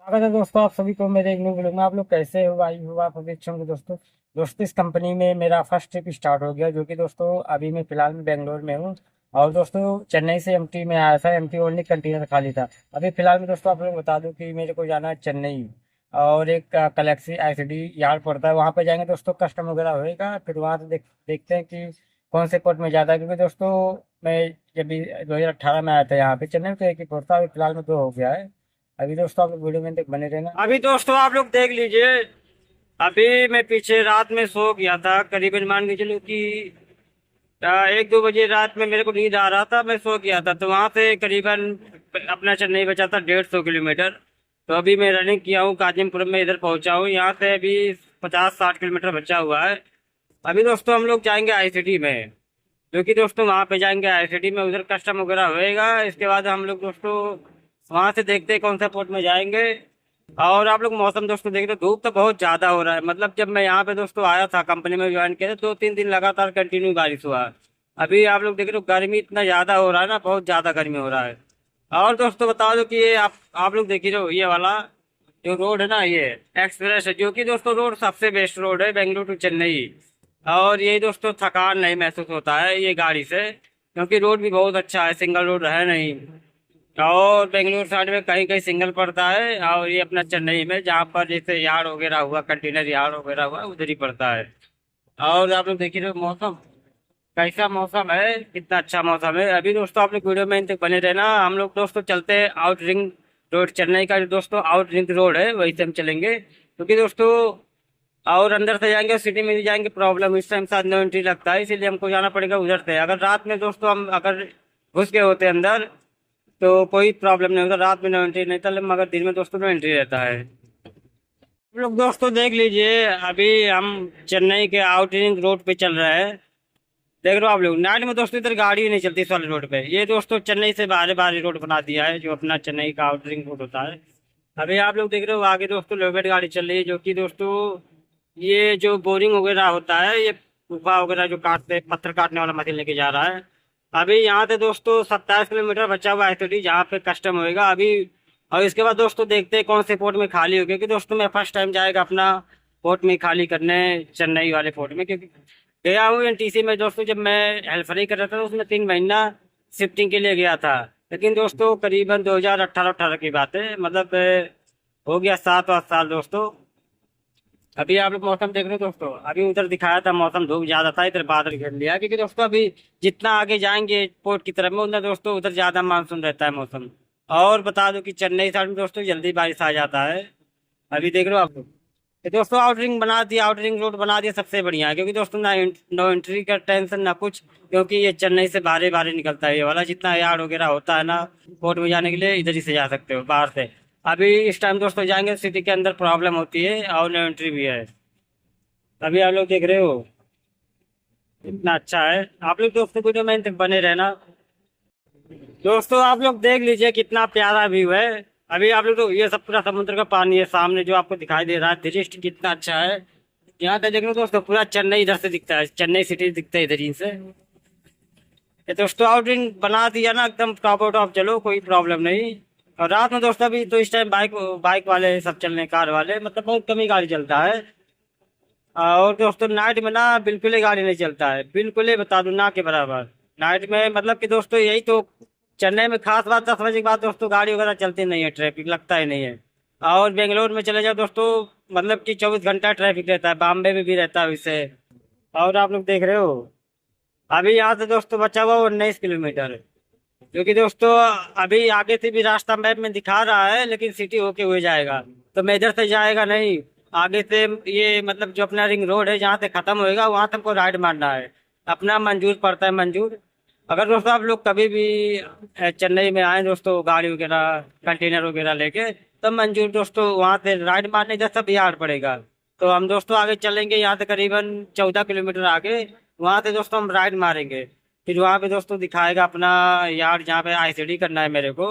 स्वागत है दोस्तों आप सभी को मेरे एक न्यू वीडियो में। आप लोग कैसे हो भाई हो? आप अभी अच्छे होंगे दोस्तों। दोस्तों इस कंपनी में मेरा फर्स्ट ट्रिप स्टार्ट हो गया, जो कि दोस्तों अभी मैं फिलहाल में बेंगलोर में हूँ। और दोस्तों चेन्नई से एमटी में आया था। एमटी ओनली कंटेनर खाली था। अभी फिलहाल में दोस्तों आप लोग बता दूं कि मेरे को जाना है चेन्नई। और एक कलेक्सी आईसीडी यार्ड पड़ता है, वहाँ पे जाएंगे दोस्तों। कस्टम वगैरह होएगा, फिर वहाँ से देखते हैं कि कौन से पोर्ट में जाता है। क्योंकि दोस्तों मैं जब भी 2018 में आया था यहाँ पे चेन्नई, तो एक ही पोर्ट था। अभी फिलहाल में दो हो गया है। अभी दोस्तों आप लोग वीडियो में तक बने रहना। अभी दोस्तों आप लोग देख लीजिए। अभी मैं पीछे रात में सो गया था, करीबन मान के चलो कि 1-2 बजे रात में मेरे को नींद आ रहा था, मैं सो गया था। तो वहां से करीबन अपना चेन्नई बचा था 150 किलोमीटर। तो अभी मैं रनिंग किया हूँ, काजिमपुरम में इधर पहुंचा हूँ। यहाँ से अभी 50-60 किलोमीटर बचा हुआ है। अभी दोस्तों हम लोग जाएंगे आईसीटी में, क्योंकि दोस्तों वहां पे जाएंगे आईसीटी में, उधर कस्टम वगैरह होएगा। इसके बाद हम लोग दोस्तों वहां से देखते हैं कौन सा पोर्ट में जाएंगे। और आप लोग मौसम दोस्तों देख रहे हो, धूप तो बहुत ज्यादा हो रहा है। मतलब जब मैं यहाँ पे दोस्तों आया था, कंपनी में ज्वाइन किया था, 2-3 दिन लगातार कंटिन्यू बारिश हुआ। अभी आप लोग देख रहे हो गर्मी इतना ज्यादा हो रहा है ना, बहुत ज्यादा गर्मी हो रहा है। और दोस्तों बता दो कि ये आप लोग देख रहे हो, ये वाला जो रोड है ना, ये एक्सप्रेस है, जो कि दोस्तों रोड सबसे बेस्ट रोड है बेंगलुरु टू चेन्नई। और ये दोस्तों थकान नहीं महसूस होता है ये गाड़ी से, क्योंकि रोड भी बहुत अच्छा है, सिंगल रोड है नहीं। और बेंगलुरु साइड में कहीं कहीं सिंगल पड़ता है, और ये अपना चेन्नई में जहाँ पर जैसे यार्ड वगैरह हुआ, कंटेनर यार्ड वगैरह हुआ, उधर ही पड़ता है। और आप लोग देखिए मौसम, कैसा मौसम है, कितना अच्छा मौसम है। अभी दोस्तों आप लोग वीडियो में इन तक बने रहना। हम लोग दोस्तों चलते हैं आउट रिंग रोड, चेन्नई का जो दोस्तों आउट रिंग रोड है वहीं से हम चलेंगे, क्योंकि दोस्तों और अंदर से जाएंगे सिटी में भी जाएंगे, प्रॉब्लम इस टाइम साथ नो एंट्री लगता है, इसीलिए हमको जाना पड़ेगा उधर से। अगर रात में दोस्तों हम अगर घुस गए होते अंदर तो कोई प्रॉब्लम नहीं होता, रात में नो एंट्री नहीं था, मगर दिन में दोस्तों नो एंट्री रहता है। आप लोग दोस्तों देख लीजिए, अभी हम चेन्नई के आउट रिंग रोड पे चल रहे हैं। देख रहे हो आप लोग, नाइट में दोस्तों इधर गाड़ी ही नहीं चलती इस वाले रोड पे। ये दोस्तों चेन्नई से बाहर बाहर रोड बना दिया है, जो अपना चेन्नई का आउट रिंग रोड होता है। अभी आप लोग देख रहे हो आगे दोस्तों लोवेट गाड़ी चल रही है, जो कि दोस्तों ये जो बोरिंग वगैरह होता है, ये गुफा वगैरह जो काटते, पत्थर काटने वाला मशीन लेके जा रहा है। अभी यहाँ से दोस्तों 27 किलोमीटर बचा हुआ है सिटी, जहाँ पे कस्टम होएगा अभी। और इसके बाद दोस्तों देखते हैं कौन से पोर्ट में खाली हो, क्योंकि दोस्तों मैं फर्स्ट टाइम जाएगा अपना पोर्ट में खाली करने, चेन्नई वाले पोर्ट में। क्योंकि गया हूँ एनटीसी में दोस्तों, जब मैं हेल्पर ही कर रहा था तो उसमें 3 महीना शिफ्टिंग के लिए गया था। लेकिन दोस्तों करीबन 2018 की बात है, मतलब हो गया 7 8 साल दोस्तों। अभी आप लोग मौसम देख रहे हो दोस्तों, अभी उधर दिखाया था मौसम धूप ज्यादा था, इधर बादल घेर लिया। क्योंकि दोस्तों अभी जितना आगे जाएंगे पोर्ट की तरफ में, उतना दोस्तों उधर ज्यादा मानसून रहता है मौसम। और बता दो कि चेन्नई साइड में दोस्तों जल्दी बारिश आ जाता है। अभी देख रहे हो आप लोग, ये दोस्तों आउटरिंग बना दिया, आउटरिंग रोड बना दिया, सबसे बढ़िया है। क्योंकि दोस्तों ना नो एंट्री का टेंशन ना कुछ, क्योंकि ये चेन्नई से बाहर बाहर निकलता है ये वाला। जितना यार्ड वगैरह होता है ना पोर्ट में जाने के लिए, इधर ही से जा सकते हो बाहर से। अभी इस टाइम दोस्तों जाएंगे सिटी के अंदर प्रॉब्लम होती है, और नो एंट्री भी है। अभी आप लोग देख रहे हो इतना अच्छा है। आप लोग दोस्तों वीडियो में तक बने रहना। दोस्तों आप लोग देख लीजिए कितना प्यारा व्यू है। अभी आप लोग तो ये सब पूरा समुद्र का पानी है सामने जो आपको दिखाई दे रहा है, दृश्य कितना अच्छा है। यहाँ तक देख लो दोस्तों, पूरा चेन्नई इधर से दिखता है, चेन्नई सिटी दिखता है इधर ही से। ये दोस्तों आउटिंग बना दिया ना एकदम टॉप टॉप, चलो कोई प्रॉब्लम नहीं। और रात में दोस्तों अभी तो इस टाइम बाइक बाइक वाले सब चल रहे हैं, कार वाले, मतलब बहुत कम ही गाड़ी चलता है। और दोस्तों नाइट में ना बिल्कुल ही गाड़ी नहीं चलता है, बिल्कुल ही बता दूं ना के बराबर। नाइट में मतलब कि दोस्तों यही तो चेन्नई में खास बात, 10 बजे के बाद दोस्तों गाड़ी वगैरह चलती नहीं है, ट्रैफिक लगता ही नहीं है। और बेंगलोर में चले जाओ दोस्तों, मतलब कि 24 घंटा ट्रैफिक रहता है, बॉम्बे में भी रहता है वैसे। और आप लोग देख रहे हो अभी यहाँ से दोस्तों बचा हुआ 19 किलोमीटर, क्योंकि दोस्तों अभी आगे से भी रास्ता मैप में दिखा रहा है, लेकिन सिटी होके हुए जाएगा। तो मैं इधर से जाएगा नहीं, आगे से ये मतलब जो अपना रिंग रोड है जहाँ से खत्म होएगा वहां तक को राइट मारना है। अपना मंजूर पड़ता है, मंजूर। अगर दोस्तों आप लोग कभी भी चेन्नई में आए दोस्तों गाड़ी वगैरह कंटेनर वगैरह लेके, तब मंजूर दोस्तों वहां से राइट मारने जैसा बिहार पड़ेगा। तो हम दोस्तों आगे चलेंगे, यहाँ से करीबन 14 किलोमीटर आगे, वहां से दोस्तों हम राइट मारेंगे। फिर वहां पे दोस्तों दिखाएगा अपना यार, जहाँ पे आईसीडी करना है मेरे को।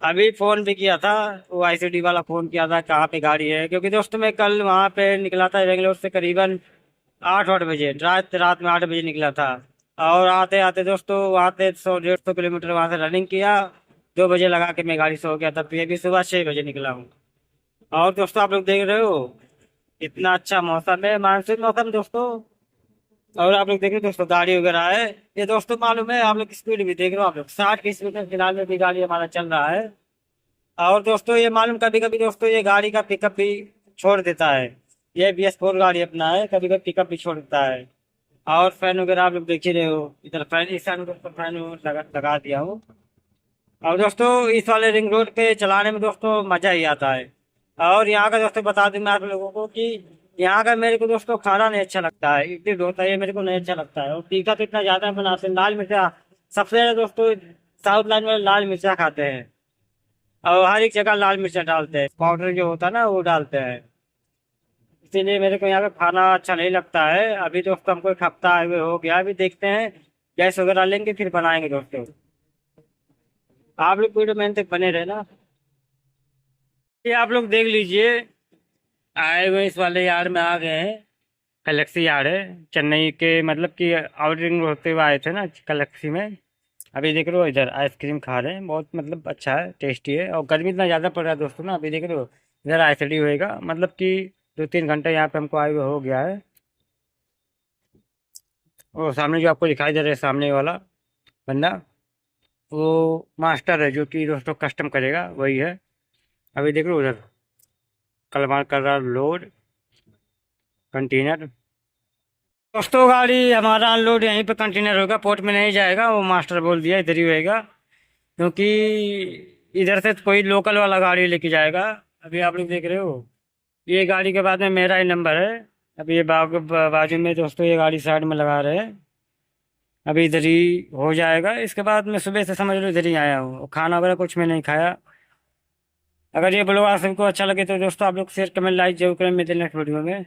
अभी फोन भी किया था, वो आईसीडी वाला फोन किया था कहाँ पे गाड़ी है। क्योंकि दोस्तों मैं कल वहाँ पे निकला था बेंगलोर से करीबन 8-8 बजे, रात रात में 8 बजे निकला था। और आते आते दोस्तों वहाँ से 100-150 किलोमीटर वहाँ से रनिंग किया। 2 बजे लगा के मैं गाड़ी सो गया था, फिर अभी सुबह 6 बजे निकला हूँ। और दोस्तों आप लोग देख रहे हो इतना अच्छा मौसम है, मानसून मौसम दोस्तों। और आप लोग देख रहे हो दोस्तों गाड़ी वगैरह है। ये दोस्तों मालूम है आप लोग स्पीड भी देख रहे हो, आप लोग 60 की स्पीड में फिलहाल में भी गाड़ी हमारा चल रहा है। और दोस्तों ये मालूम कभी कभी दोस्तों ये गाड़ी का पिकअप भी छोड़ देता है। ये BS4 गाड़ी अपना है, कभी कभी पिकअप भी छोड़ देता है। और फैन वगैरह आप लोग देख ही रहे हो, इधर फैन इस साइड में दोस्तों फैन लगा दिया हूँ। और दोस्तों इस वाले रिंग रोड पे चलाने में दोस्तों मजा ही आता है। और यहाँ का दोस्तों बता दूं मैं आप लोगों को कि यहाँ का मेरे को दोस्तों खाना नहीं अच्छा लगता है, इडली डोसा ये मेरे को नहीं अच्छा लगता है। और तीखा तो इतना ज्यादा बनाते हैं, लाल मिर्चा सबसे ज्यादा दोस्तों साउथ लाइन में लाल मिर्चा खाते हैं। और हर एक जगह लाल मिर्चा डालते हैं, पाउडर जो होता है ना वो डालते हैं। इसीलिए मेरे को यहाँ का खाना अच्छा नहीं लगता है। अभी दोस्तों हमको एक हफ्ता हुए हो गया, अभी देखते हैं गैस वगैरह लेंगे फिर बनाएंगे दोस्तों। आप लोग वीडियो में तक बने रहे ना। ये आप लोग देख लीजिए, आए हुए इस वाले यार्ड में आ गए हैं। कलेक्सी यार्ड है चेन्नई के, मतलब कि आउटरिंग होते हुए आए थे ना कलेक्सी में। अभी देख रहे हो इधर आइसक्रीम खा रहे हैं, बहुत मतलब अच्छा है, टेस्टी है। और गर्मी इतना ज़्यादा पड़ रहा है दोस्तों ना, अभी देख रहे हो इधर आइसडी होएगा, मतलब कि 2-3 घंटा यहाँ पे हमको आए हुए हो गया है। और सामने जो आपको दिखाई दे रहा है सामने वाला बंदा, वो मास्टर है जो कि दोस्तों कस्टम करेगा, वही है। अभी देख रहे हो उधर कलमार कर रहा लोड कंटेनर। दोस्तों गाड़ी हमारा अनलोड यहीं पे कंटेनर होगा, पोर्ट में नहीं जाएगा, वो मास्टर बोल दिया इधर ही होएगा। क्योंकि इधर से कोई लोकल वाला गाड़ी लेके जाएगा। अभी आप लोग देख रहे हो ये गाड़ी के बाद में मेरा ही नंबर है। अभी ये बाजू में दोस्तों ये गाड़ी साइड में लगा रहे हैं, अभी इधर ही हो जाएगा। इसके बाद मैं सुबह से समझ लो इधर ही आया हूँ, खाना वगैरह कुछ मैं नहीं खाया। अगर ये ब्लॉग आप सबको अच्छा लगे तो दोस्तों आप लोग शेयर कमेंट लाइक जरूर करें, मिलते हैं नेक्स्ट वीडियो में।